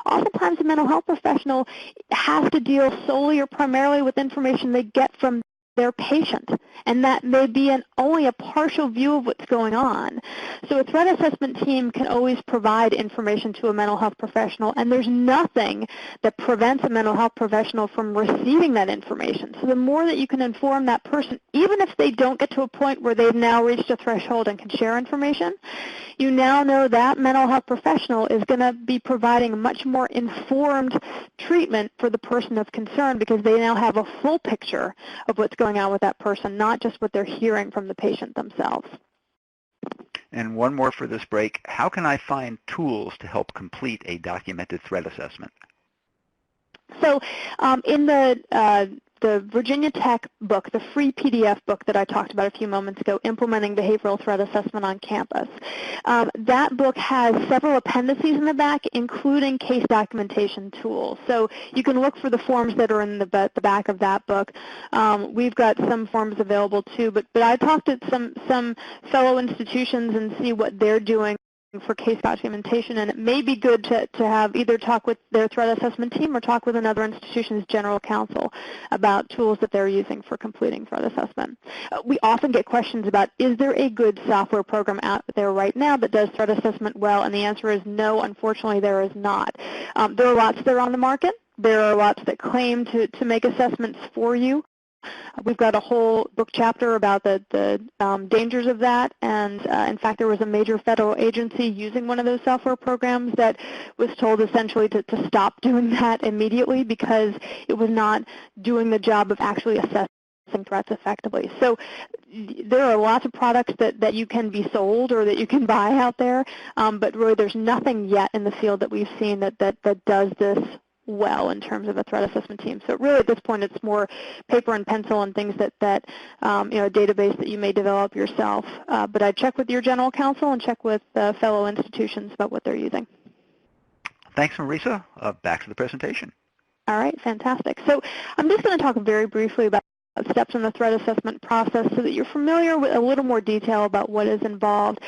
Oftentimes, a mental health professional has to deal solely or primarily with information they get from their patient, and that may be only a partial view of what's going on. So a threat assessment team can always provide information to a mental health professional, and there's nothing that prevents a mental health professional from receiving that information. So the more that you can inform that person, even if they don't get to a point where they've now reached a threshold and can share information, you now know that mental health professional is going to be providing much more informed treatment for the person of concern, because they now have a full picture of what's going on with that person, not just what they're hearing from the patient themselves. And one more for this break. How can I find tools to help complete a documented threat assessment? So in the Virginia Tech book, the free PDF book that I talked about a few moments ago, Implementing Behavioral Threat Assessment on Campus, that book has several appendices in the back, including case documentation tools. So you can look for the forms that are in the back of that book. We've got some forms available too, but I talked to some fellow institutions and see what they're doing for case documentation, and it may be good to have either talk with their threat assessment team or talk with another institution's general counsel about tools that they're using for completing threat assessment. We often get questions about, is there a good software program out there right now that does threat assessment well? And the answer is no, unfortunately there is not. There are lots that are on the market. There are lots that claim to make assessments for you. We've got a whole book chapter about the dangers of that, and in fact there was a major federal agency using one of those software programs that was told essentially to stop doing that immediately because it was not doing the job of actually assessing threats effectively. So there are lots of products that you can be sold or that you can buy out there, but really there's nothing yet in the field that we've seen that does this well in terms of a threat assessment team. So really at this point it's more paper and pencil and things that a database that you may develop yourself. But I'd check with your general counsel and check with fellow institutions about what they're using. Thanks, Marisa. Back to the presentation. All right, fantastic. So I'm just going to talk very briefly about steps in the threat assessment process so that you're familiar with a little more detail about what is involved.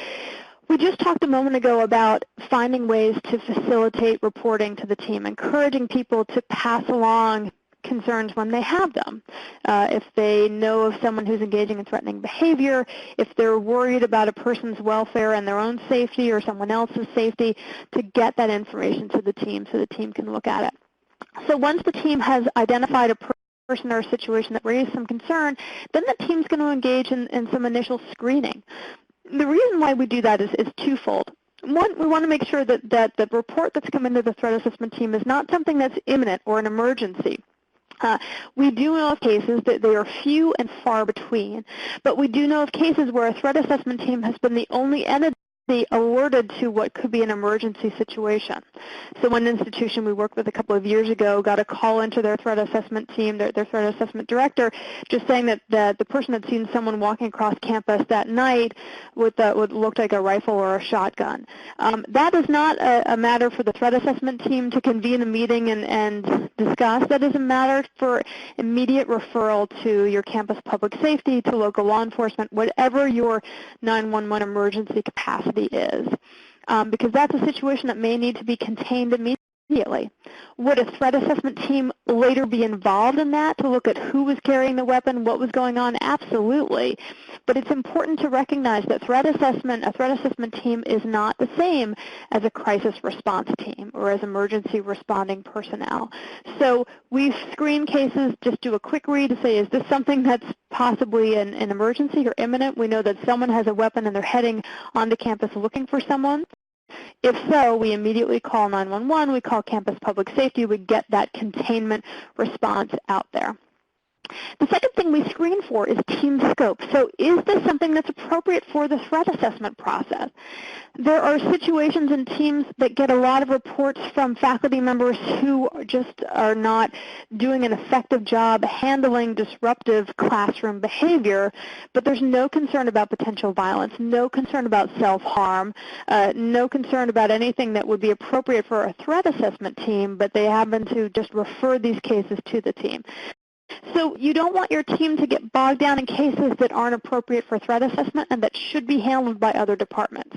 We just talked a moment ago about finding ways to facilitate reporting to the team, encouraging people to pass along concerns when they have them. If they know of someone who's engaging in threatening behavior, if they're worried about a person's welfare and their own safety or someone else's safety, to get that information to the team so the team can look at it. So once the team has identified a person or a situation that raised some concern, then the team's going to engage in some initial screening. The reason why we do that is twofold. One, we want to make sure that the report that's come into the threat assessment team is not something that's imminent or an emergency. We do know of cases that they are few and far between, but we do know of cases where a threat assessment team has been the only entity alerted to what could be an emergency situation. So one institution we worked with a couple of years ago got a call into their threat assessment team, their threat assessment director, just saying that the person had seen someone walking across campus that night with what looked like a rifle or a shotgun. That is not a matter for the threat assessment team to convene a meeting and discuss. That is a matter for immediate referral to your campus public safety, to local law enforcement, whatever your 911 emergency capacity is, because that's a situation that may need to be contained immediately. Would a threat assessment team later be involved in that to look at who was carrying the weapon, what was going on? Absolutely. But it's important to recognize that a threat assessment team is not the same as a crisis response team or as emergency responding personnel. So we screen cases, just do a quick read to say, is this something that's possibly an emergency or imminent? We know that someone has a weapon and they're heading onto campus looking for someone. If so, we immediately call 911, we call campus public safety, we get that containment response out there. The second thing we screen for is team scope. So is this something that's appropriate for the threat assessment process? There are situations in teams that get a lot of reports from faculty members who just are not doing an effective job handling disruptive classroom behavior, but there's no concern about potential violence, no concern about self-harm, no concern about anything that would be appropriate for a threat assessment team, but they happen to just refer these cases to the team. So you don't want your team to get bogged down in cases that aren't appropriate for threat assessment and that should be handled by other departments.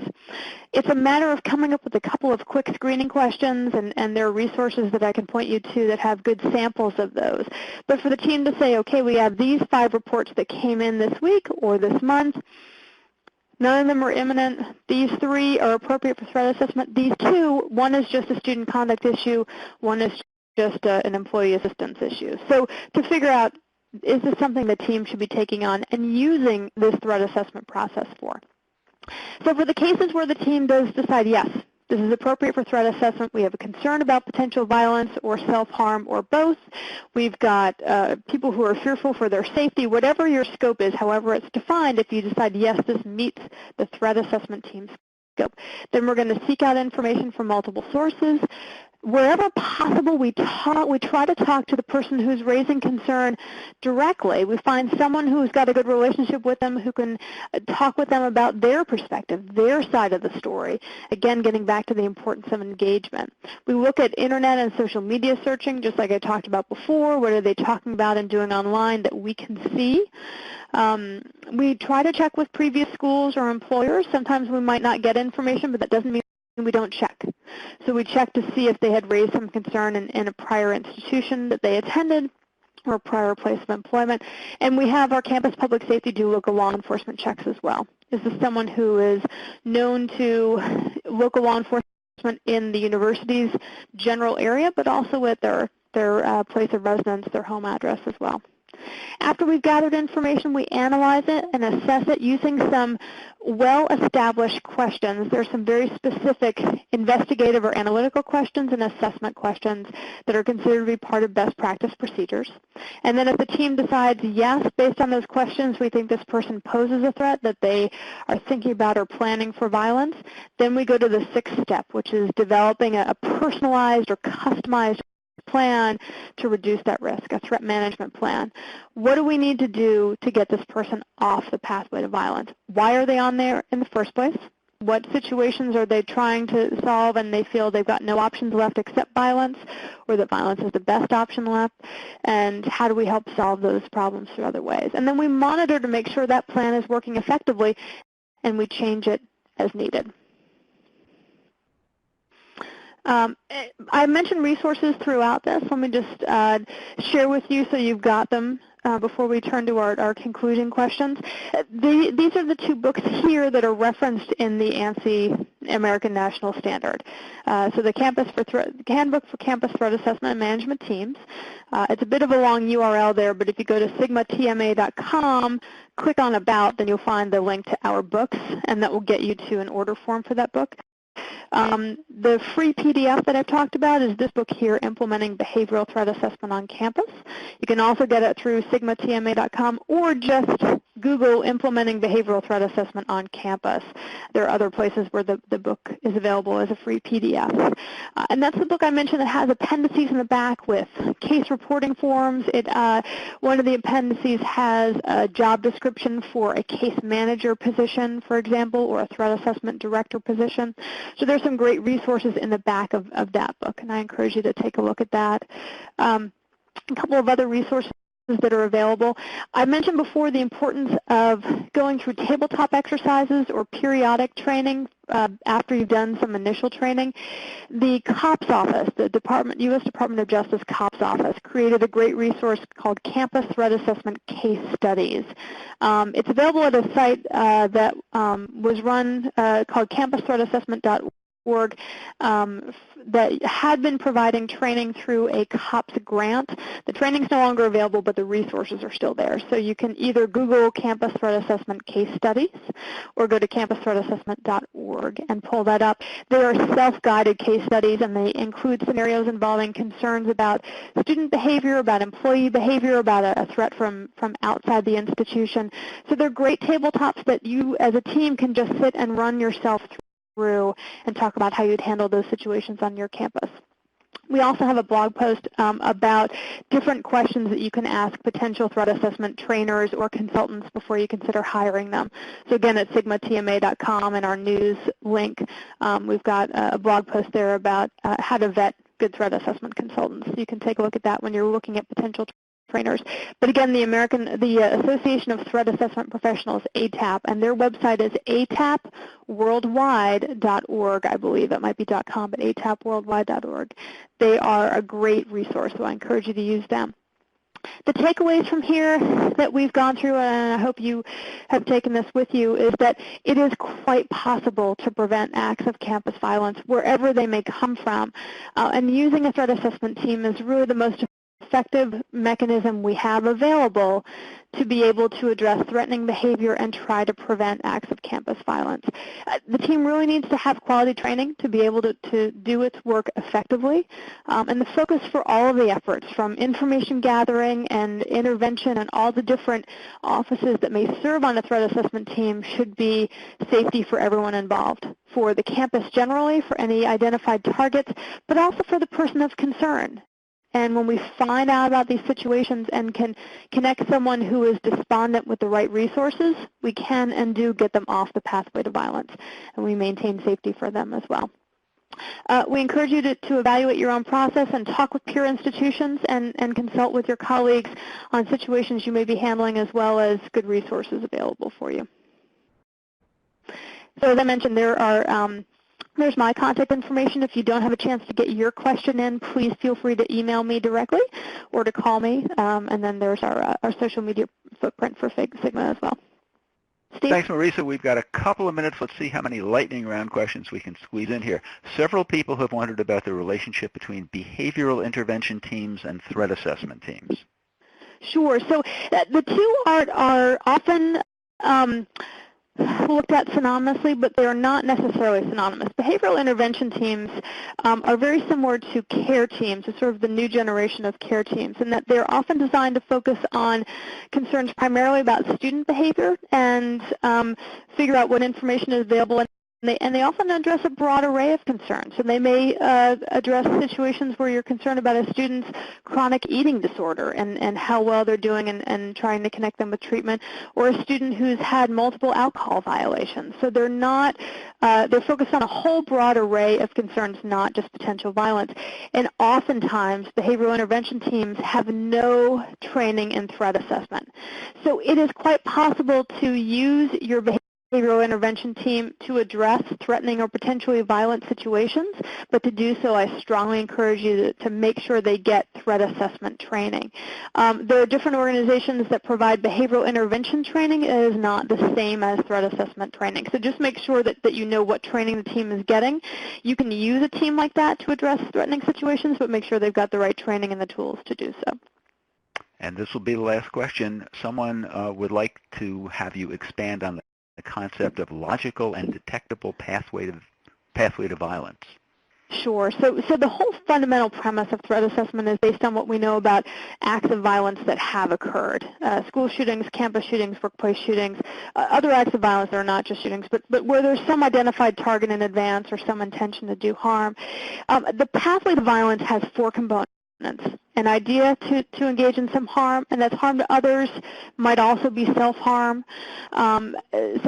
It's a matter of coming up with a couple of quick screening questions, and there are resources that I can point you to that have good samples of those. But for the team to say, okay, we have these 5 reports that came in this week or this month, none of them are imminent. These 3 are appropriate for threat assessment. These 2, one is just a student conduct issue, one is just an employee assistance issue. So to figure out, is this something the team should be taking on and using this threat assessment process for? So for the cases where the team does decide, yes, this is appropriate for threat assessment, we have a concern about potential violence or self-harm or both, we've got people who are fearful for their safety, whatever your scope is, however it's defined, if you decide, yes, this meets the threat assessment team's scope, then we're going to seek out information from multiple sources. Wherever possible, we try to talk to the person who's raising concern directly. We find someone who's got a good relationship with them who can talk with them about their perspective, their side of the story. Again, getting back to the importance of engagement. We look at internet and social media searching, just like I talked about before. What are they talking about and doing online that we can see? We try to check with previous schools or employers. Sometimes we might not get information, but that doesn't mean we don't check. So we check to see if they had raised some concern in a prior institution that they attended or a prior place of employment. And we have our campus public safety do local law enforcement checks as well. Is this someone who is known to local law enforcement in the university's general area, but also at their place of residence, their home address as well? After we've gathered information, we analyze it and assess it using some well-established questions. There are some very specific investigative or analytical questions and assessment questions that are considered to be part of best practice procedures. And then if the team decides, yes, based on those questions, we think this person poses a threat, that they are thinking about or planning for violence, then we go to the 6th step, which is developing a personalized or customized plan to reduce that risk, a threat management plan. What do we need to do to get this person off the pathway to violence? Why are they on there in the first place? What situations are they trying to solve and they feel they've got no options left except violence, or that violence is the best option left? And how do we help solve those problems through other ways? And then we monitor to make sure that plan is working effectively, and we change it as needed. I mentioned resources throughout this. Let me just share with you so you've got them before we turn to our conclusion questions. These are the two books here that are referenced in the ANSI American National Standard. So the Handbook for Campus Threat Assessment and Management Teams. It's a bit of a long URL there, but if you go to sigmatma.com, click on About, then you'll find the link to our books, and that will get you to an order form for that book. The free PDF that I've talked about is this book here, Implementing Behavioral Threat Assessment on Campus. You can also get it through sigmatma.com or just Google Implementing Behavioral Threat Assessment on Campus. There are other places where the book is available as a free PDF. And that's the book I mentioned that has appendices in the back with case reporting forms. One of the appendices has a job description for a case manager position, for example, or a threat assessment director position. So there's some great resources in the back of that book, and I encourage you to take a look at that. A couple of other resources that are available. I mentioned before the importance of going through tabletop exercises or periodic training after you've done some initial training. The COPS office, the U.S. Department of Justice COPS office, created a great resource called Campus Threat Assessment Case Studies. It's available at a site that was run called campusthreatassessment.org that had been providing training through a COPS grant. The training's no longer available, but the resources are still there. So you can either Google Campus Threat Assessment Case Studies or go to campusthreatassessment.org and pull that up. They are self-guided case studies, and they include scenarios involving concerns about student behavior, about employee behavior, about a threat from outside the institution. So they're great tabletops that you as a team can just sit and run yourself through and talk about how you'd handle those situations on your campus. We also have a blog post about different questions that you can ask potential threat assessment trainers or consultants before you consider hiring them. So again, at sigmatma.com in our news link, we've got a blog post there about how to vet good threat assessment consultants. You can take a look at that when you're looking at potential trainers. But again, the Association of Threat Assessment Professionals, ATAP, and their website is atapworldwide.org. I believe it might be .com, but atapworldwide.org. They are a great resource, so I encourage you to use them. The takeaways from here that we've gone through, and I hope you have taken this with you, is that it is quite possible to prevent acts of campus violence wherever they may come from. And using a threat assessment team is really the most effective mechanism we have available to be able to address threatening behavior and try to prevent acts of campus violence. The team really needs to have quality training to be able to do its work effectively. And the focus for all of the efforts, from information gathering and intervention and all the different offices that may serve on a threat assessment team, should be safety for everyone involved, for the campus generally, for any identified targets, but also for the person of concern. And when we find out about these situations and can connect someone who is despondent with the right resources, we can and do get them off the pathway to violence, and we maintain safety for them as well. We encourage you to evaluate your own process and talk with peer institutions and consult with your colleagues on situations you may be handling, as well as good resources available for you. So as I mentioned, there's my contact information. If you don't have a chance to get your question in, please feel free to email me directly or to call me. And then there's our social media footprint for Sigma as well. Steve? Thanks, Marisa. We've got a couple of minutes. Let's see how many lightning round questions we can squeeze in here. Several people have wondered about the relationship between behavioral intervention teams and threat assessment teams. Sure. So the two are often looked at synonymously, but they are not necessarily synonymous. Behavioral intervention teams are very similar to care teams, or sort of the new generation of care teams, in that they're often designed to focus on concerns primarily about student behavior and figure out what information is available. And they often address a broad array of concerns. So they may address situations where you're concerned about a student's chronic eating disorder and how well they're doing and trying to connect them with treatment, or a student who's had multiple alcohol violations. So they're focused on a whole broad array of concerns, not just potential violence. And oftentimes, behavioral intervention teams have no training in threat assessment. So it is quite possible to use your behavioral behavioral intervention team to address threatening or potentially violent situations, but to do so, I strongly encourage you to make sure they get threat assessment training. There are different organizations that provide behavioral intervention training. It is not the same as threat assessment training. So just make sure that you know what training the team is getting. You can use a team like that to address threatening situations, but make sure they've got the right training and the tools to do so. And this will be the last question. Someone would like to have you expand on the concept of logical and detectable pathway to violence. Sure. So the whole fundamental premise of threat assessment is based on what we know about acts of violence that have occurred. School shootings, campus shootings, workplace shootings, other acts of violence that are not just shootings, but where there's some identified target in advance or some intention to do harm. The pathway to violence has 4 components. An idea to engage in some harm, and that's harm to others, might also be self-harm. So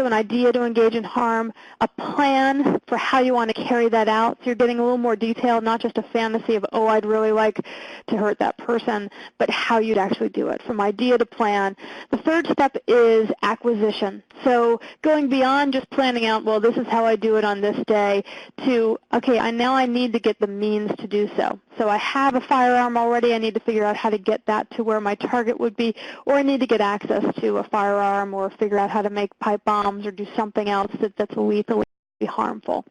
an idea to engage in harm, a plan for how you want to carry that out. So you're getting a little more detailed, not just a fantasy of, oh, I'd really like to hurt that person, but how you'd actually do it, from idea to plan. The third step is acquisition. So going beyond just planning out, well, this is how I do it on this day, to, okay, now I need to get the means to do so. So I have a firearm already. I need to figure out how to get that to where my target would be, or I need to get access to a firearm or figure out how to make pipe bombs or do something else that's lethally harmful.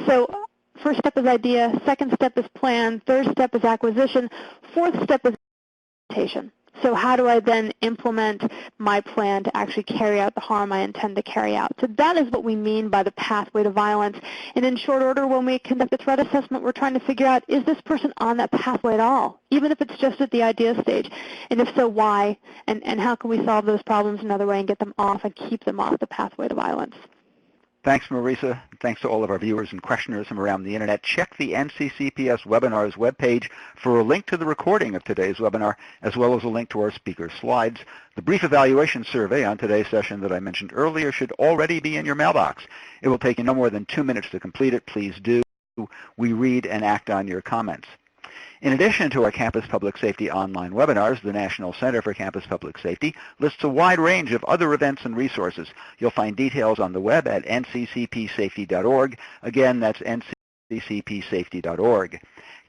So first step is idea. Second step is plan. Third step is acquisition. Fourth step is implementation. So how do I then implement my plan to actually carry out the harm I intend to carry out? So that is what we mean by the pathway to violence. And in short order, when we conduct a threat assessment, we're trying to figure out, is this person on that pathway at all, even if it's just at the idea stage? And if so, why? And how can we solve those problems another way and get them off and keep them off the pathway to violence? Thanks, Marisa. Thanks to all of our viewers and questioners from around the Internet. Check the NCCPS Webinars webpage for a link to the recording of today's webinar, as well as a link to our speaker slides. The brief evaluation survey on today's session that I mentioned earlier should already be in your mailbox. It will take you no more than 2 minutes to complete it. Please do. We read and act on your comments. In addition to our Campus Public Safety online webinars, the National Center for Campus Public Safety lists a wide range of other events and resources. You'll find details on the web at nccpsafety.org. Again, that's nccpsafety.org.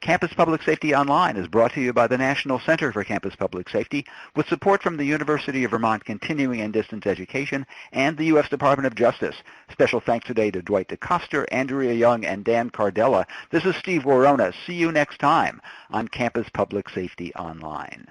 Campus Public Safety Online is brought to you by the National Center for Campus Public Safety with support from the University of Vermont Continuing and Distance Education and the U.S. Department of Justice. Special thanks today to Dwight DeCoster, Andrea Young, and Dan Cardella. This is Steve Worona. See you next time on Campus Public Safety Online.